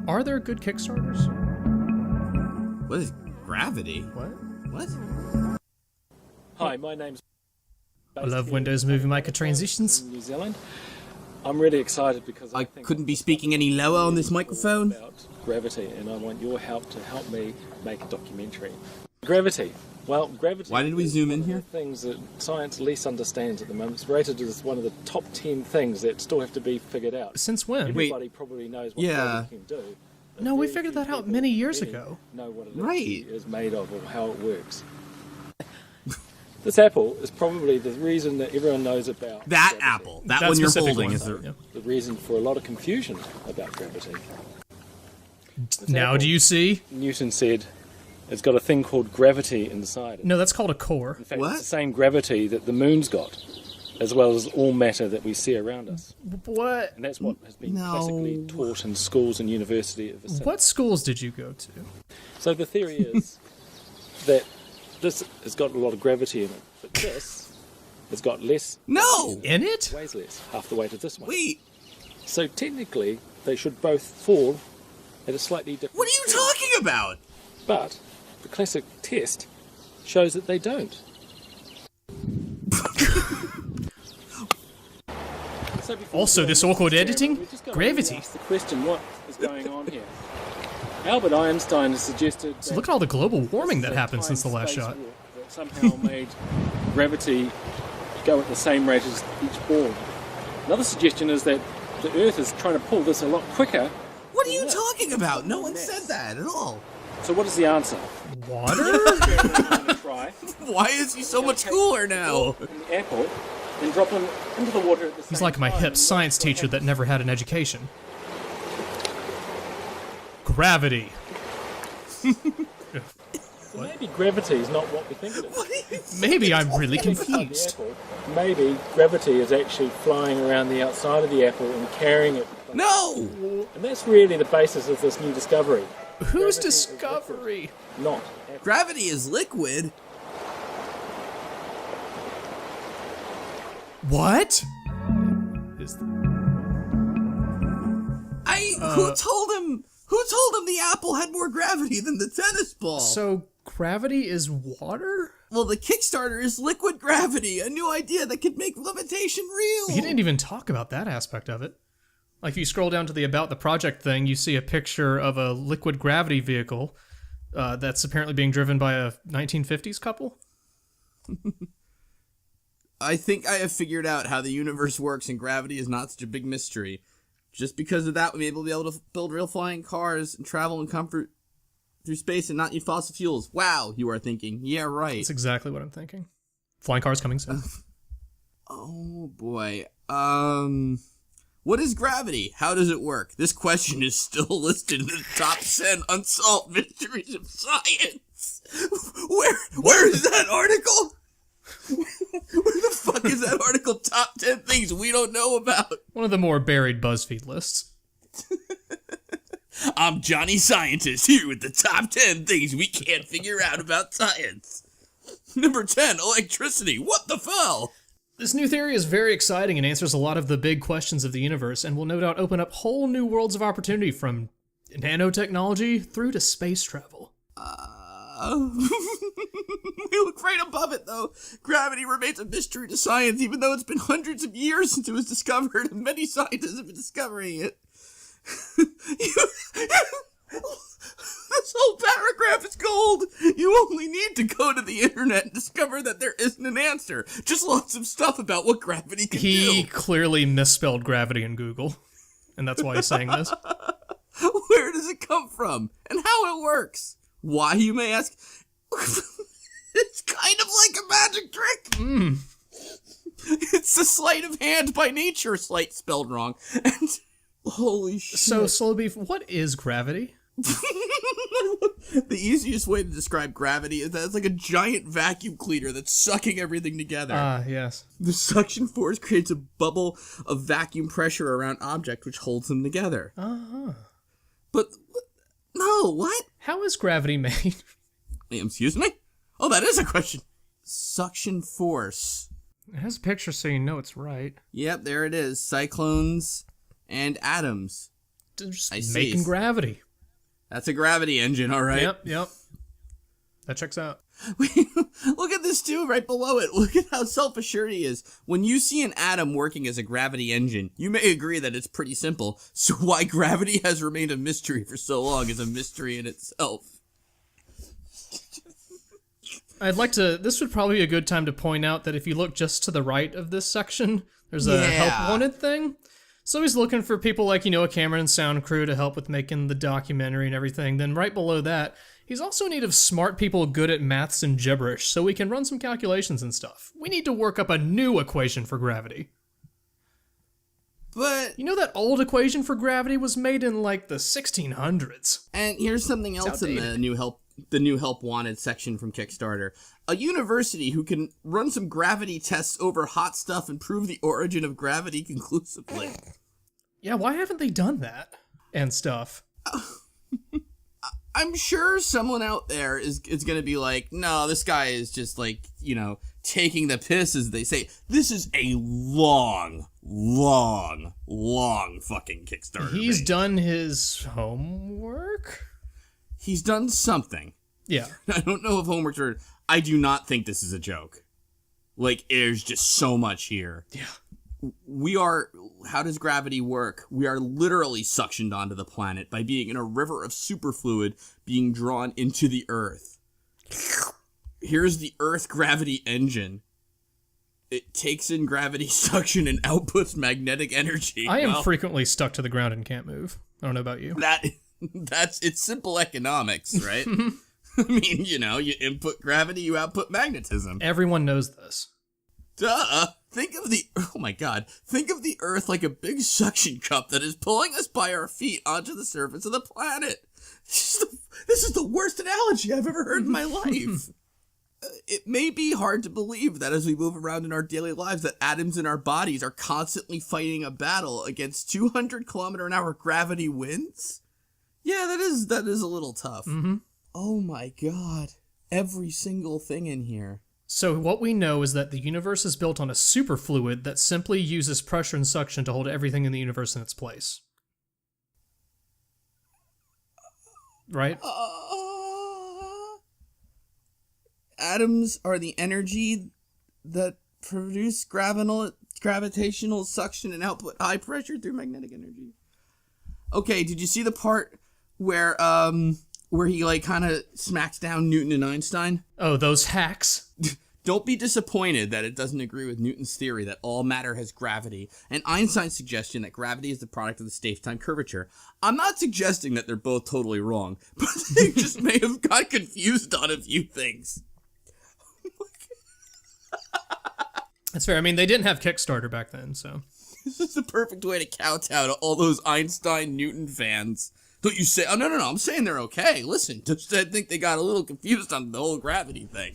Are there good Kickstarters? What is gravity? What? Hi, my name's... I love Windows Movie Maker transitions. New Zealand. I'm really excited because I think couldn't be speaking any lower on this microphone. about gravity, and I want your help to help me make a documentary. Gravity. Well, gravity. Why did we is zoom one in of the here? things that science least understands at the moment. It's rated as one of the top 10 things that still have to be figured out. Since when? Everybody probably knows what gravity can do. but No, we very figured few that out people many years really ago. know what it Right. actually is made of or how it works. This apple is probably the reason that everyone knows about That gravity. apple. That That one you're specific holding one, is though, the... yeah. The reason for a lot of confusion about gravity. Now do you see? Newton said it's got a thing called gravity inside it. No, that's called a core. In fact, What? it's the same gravity that the moon's got, as well as all matter that we see around us. What? And that's what has been No. classically taught in schools and university ever since. What schools did you go to? So the theory is that this has got a lot of gravity in it, but this has got less, No! In it? weighs less, half the weight of this one. Wait, So technically, they should both fall at a slightly different what are you speed. talking about? But the classic test shows that they don't. So before Also, we go this into awkward the editing? we've just got to Gravity. ask the question, what is going on here? Albert Einstein has suggested So look at all the global warming this that is a happened since the last time-space shot. warp that somehow made gravity go at the same rate as each ball. Another suggestion is that the Earth is trying to pull this a lot quicker. What are you talking about? No one said that at all. So what is the answer? Water? We're going to try. Why is he so much cooler now? In the apple, and drop them into the water at the same He's like my time, hip and science watch what teacher that happens. never had an education. Gravity. So maybe gravity is not what we think it is. Maybe I'm really Think about the confused. apple. Maybe gravity is actually flying around the outside of the apple and carrying it. No! And that's really the basis of this new discovery. Whose Gravity is discovery? Not. Gravity is liquid. What? Is Who told him? Who told him the apple had more gravity than the tennis ball? So gravity is water? Well, the Kickstarter is liquid gravity, a new idea that could make levitation real. He didn't even talk about that aspect of it. Like, if you scroll down to the About the Project thing, you see a picture of a liquid gravity vehicle that's apparently being driven by a 1950s couple. I think I have figured out how the universe works and gravity is not such a big mystery. Just because of that, we'll be able to build real flying cars and travel in comfort through space and not need fossil fuels. Wow, you are thinking. Yeah, right. That's exactly what I'm thinking. Flying cars coming soon. Oh, boy. What is gravity? How does it work? This question is still listed in the top 10 unsolved mysteries of science. Where is that article? Where the fuck is that article? Top 10 things we don't know about. One of the more buried BuzzFeed lists. I'm Johnny Scientist here with the top 10 things we can't figure out about science. Number 10, electricity. What the hell? This new theory is very exciting and answers a lot of the big questions of the universe and will no doubt open up whole new worlds of opportunity from nanotechnology through to space travel. We look right above it, though. Gravity remains a mystery to science, even though it's been hundreds of years since it was discovered, and many scientists have been discovering it. This whole paragraph is gold. You only need to go to the internet and discover that there isn't an answer. Just lots of stuff about what gravity can He do. clearly misspelled gravity in Google, and that's why he's saying this. Where does it come from? And how it works? Why, you may ask? It's kind of like a magic trick. It's the sleight of hand by nature. Sleight spelled wrong. And holy shit. So, Slow Beef, what is gravity? The easiest way to describe gravity is that it's like a giant vacuum cleaner that's sucking everything together. Ah, yes. The suction force creates a bubble of vacuum pressure around objects which holds them together. Uh-huh. But, no, what? How is gravity made? Excuse me? Oh, that is a question. Suction force. It has a picture so you know it's right. Yep, there it is. Cyclones and atoms. Just I see. making gravity. That's a gravity engine, all right. Yep. That checks out. Look at this too, right below it. Look at how self-assured he is. When you see an atom working as a gravity engine, you may agree that it's pretty simple. So why gravity has remained a mystery for so long is a mystery in itself. This would probably be a good time to point out that if you look just to the right of this section, there's a help wanted thing. So he's looking for people like, a camera and sound crew to help with making the documentary and everything. Then right below that, he's also in need of smart people good at maths and gibberish so we can run some calculations and stuff. We need to work up a new equation for gravity. But That old equation for gravity was made in like the 1600s. And here's something else in the new help wanted section from Kickstarter. A university who can run some gravity tests over hot stuff and prove the origin of gravity conclusively. Yeah, why haven't they done that and stuff? I'm sure someone out there is going to be like, no, this guy is just like, taking the piss, as they say. This is a long fucking Kickstarter. He's done his homework? He's done something. Yeah. I don't know if homework's or I do not think this is a joke. Like, there's just so much here. Yeah. How does gravity work? We are literally suctioned onto the planet by being in a river of superfluid being drawn into the Earth. Here's the Earth gravity engine. It takes in gravity suction and outputs magnetic energy. I am frequently stuck to the ground and can't move. I don't know about you. It's simple economics, right? I mean, you input gravity, you output magnetism. Everyone knows this. Duh. Think of the Earth like a big suction cup that is pulling us by our feet onto the surface of the planet. This is the worst analogy I've ever heard in my life. It may be hard to believe that as we move around in our daily lives that atoms in our bodies are constantly fighting a battle against 200-kilometer-an-hour gravity winds. Yeah, that is a little tough. Mm-hmm. Oh my god. Every single thing in here. So what we know is that the universe is built on a superfluid that simply uses pressure and suction to hold everything in the universe in its place. Right? Atoms are the energy that produce gravitational suction and output high pressure through magnetic energy. Okay, did you see the part where he like kind of smacks down Newton and Einstein? Oh, those hacks. Don't be disappointed that it doesn't agree with Newton's theory that all matter has gravity, and Einstein's suggestion that gravity is the product of the space-time curvature. I'm not suggesting that they're both totally wrong, but they just may have got confused on a few things. That's fair. I mean, they didn't have Kickstarter back then, so. This is the perfect way to kowtow to all those Einstein-Newton fans. Don't you say, oh, no, I'm saying they're okay. Listen, just I think they got a little confused on the whole gravity thing.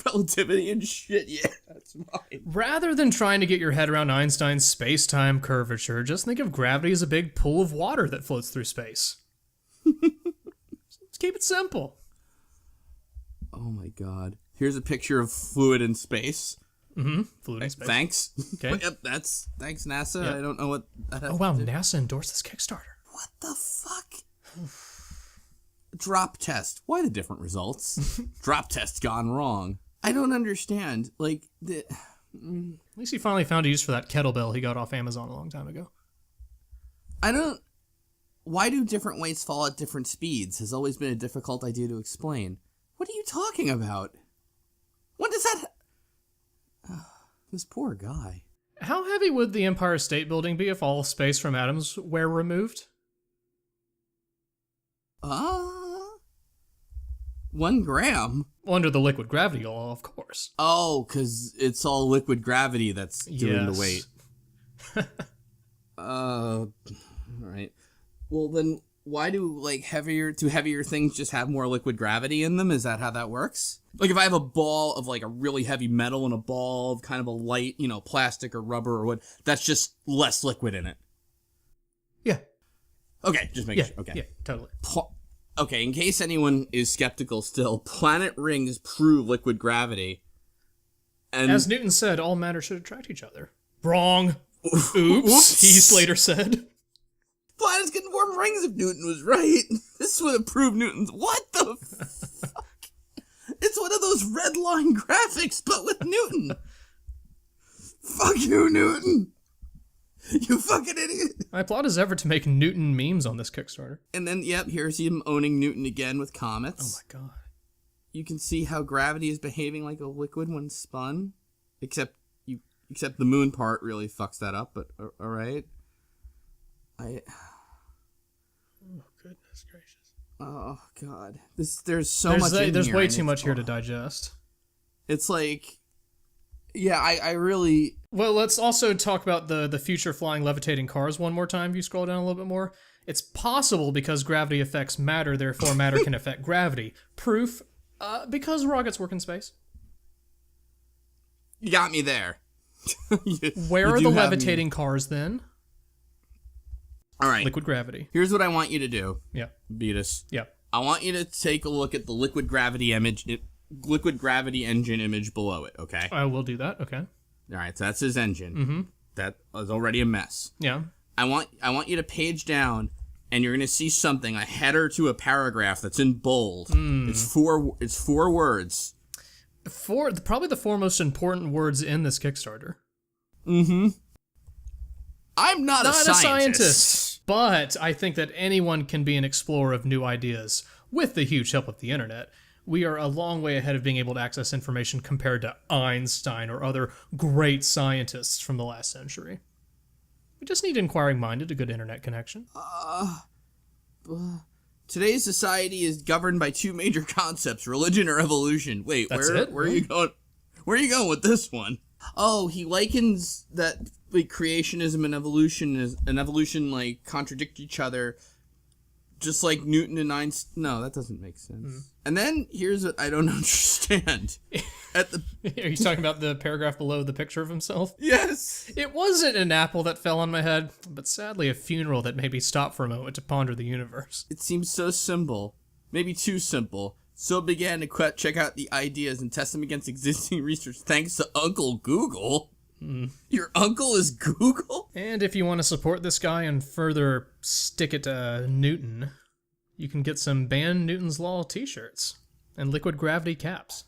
Relativity and shit, yeah, that's fine. Rather than trying to get your head around Einstein's space-time curvature, just think of gravity as a big pool of water that floats through space. Let's keep it simple. Oh my god. Here's a picture of fluid in space. Mm-hmm. Fluid in space. Thanks. Okay. Yep, thanks, NASA. Yep. I don't know what... Oh wow, NASA endorsed this Kickstarter. What the fuck? Drop test. Why the different results? Drop test gone wrong. I don't understand. Like, At least he finally found a use for that kettlebell he got off Amazon a long time ago. Why do different weights fall at different speeds has always been a difficult idea to explain. What are you talking about? When does that... This poor guy. How heavy would the Empire State Building be if all space from atoms were removed? 1 gram? Under the liquid gravity law, of course. Oh, because it's all liquid gravity that's doing the weight. Alright. Well, then, why do, heavier things just have more liquid gravity in them? Is that how that works? Like, if I have a ball of, a really heavy metal and a ball of kind of a light, plastic or rubber or what, that's just less liquid in it. Yeah. Okay, just making sure. Okay. Yeah, totally. Okay, in case anyone is skeptical still, planet rings prove liquid gravity. And as Newton said, all matter should attract each other. Wrong. Oops, he later said. planets can form rings if Newton was right. This would have proved Newton's... What the fuck? It's one of those red line graphics, but with Newton. Fuck you, Newton. You fucking idiot. I applaud his effort to make Newton memes on this Kickstarter. And then, yep, here's him owning Newton again with comets. Oh my god. You can see how gravity is behaving like a liquid when spun. Except the moon part really fucks that up, but alright. Oh, goodness gracious. Oh, God. There's so much in There's here, way and too much here to digest. It's like... Yeah, I really... Well, let's also talk about the future flying levitating cars one more time if you scroll down a little bit more. It's possible because gravity affects matter, therefore matter can affect gravity. Proof, because rockets work in space. You got me there. Where are the levitating cars then? All right. Liquid gravity. Here's what I want you to do. Yeah. Beatus. Yeah. I want you to take a look at the liquid gravity engine image below it, okay? I will do that, okay. All right, so that's his engine. Mm-hmm. That was already a mess. Yeah. I want you to page down, and you're going to see something, a header to a paragraph that's in bold. It's four words. Probably the four most important words in this Kickstarter. Mm-hmm. I'm not a scientist. But I think that anyone can be an explorer of new ideas with the huge help of the internet. We are a long way ahead of being able to access information compared to Einstein or other great scientists from the last century. We just need inquiring-minded, a good internet connection. Today's society is governed by two major concepts, religion or evolution. Wait, where are you going? Where are you going with this one? Oh, he likens that like creationism and evolution like contradict each other, just like Newton and Einstein. No, that doesn't make sense. And then here's what I don't understand. Are you talking about the paragraph below the picture of himself? Yes. It wasn't an apple that fell on my head, but sadly a funeral that made me stop for a moment to ponder the universe. It seems so simple, maybe too simple. So began to check out the ideas and test them against existing research thanks to Uncle Google. Your uncle is Google? And if you want to support this guy and further stick it to Newton, you can get some Ban Newton's Law t-shirts and liquid gravity caps.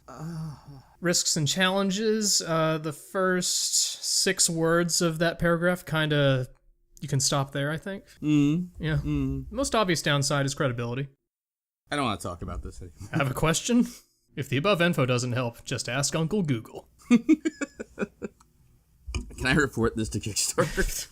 Risks and challenges, the first 6 words of that paragraph you can stop there, I think. Yeah. Most obvious downside is credibility. I don't want to talk about this anymore. Have a question? If the above info doesn't help, just ask Uncle Google. Can I report this to Kickstarter?